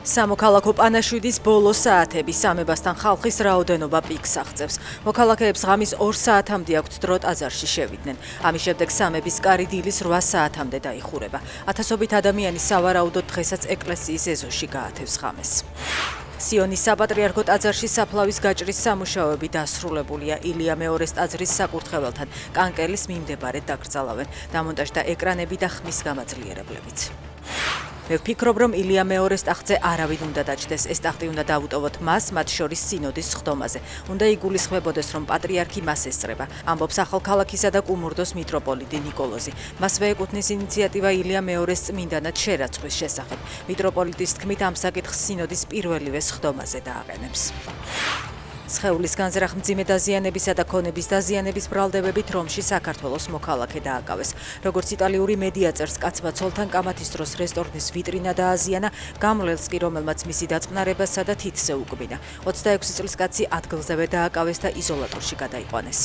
სამოქალაქო პანაშვიდის ბოლო საათები სამებასთან ხალხის რაოდენობა პიკს აღწევს. მოქალაქეებს ღამის 2 საათამდე აქვთ დრო ტაძარში შევიდნენ. ამის შემდეგ სამების კარი დილის 8 საათამდე დაიხურება. ათასობით ადამიანი სავარაუდოდ დღესაც ეკლესიის ეზოში გაათევს ღამეს. სიონის საპატრიარქო ტაძარში საფლავის გაჭრის სამუშაოები დასრულებულია. ილია მეორეს ტაძრის საკურთხეველთან კანკელის მიმდებარედ დაკრძალავენ. დამონტაჟდა ეკრანები და ხმის გამაძლიერებლებიც. მე ვფიქრობ, რომ ილია მეორეს ტახტზე არავინ უნდა დაჯდეს. ეს ტახტი უნდა დაუტოვოთ მას, მათ შორის სინოდის სხდომაზე. უნდა იგულისხმებოდეს, რომ პატრიარქი მას ესწრება. ამბობს ახალქალაქისა და კუმურდოს მიტროპოლიტი ნიკოლოზი. მასვე ეკუთვნის ინიციატივა ილია მეორეს წმინდანად შერაცხვის შესახებ. მიტროპოლიტის თქმით, ამ საკითხს სინოდის პირველივე სხდომაზე დააყენებს. სხეულის განზრახ მძიმე დაზიანებისა და ქონების დაზიანების ბრალდებებით რომში საქართველოს მოქალაქე დააკავეს. როგორც იტალიური მედია წერს, კაცმა ცოლთან კამათის დროს რესტორნის ვიტრინა დააზიანა, გამლელს კი, რომელმაც მისი დაწყნარება სადა თითზე უკბინა. 26 წლის კაცი ადგილზევე დააკავეს და იზოლატორში გადაიყვანეს.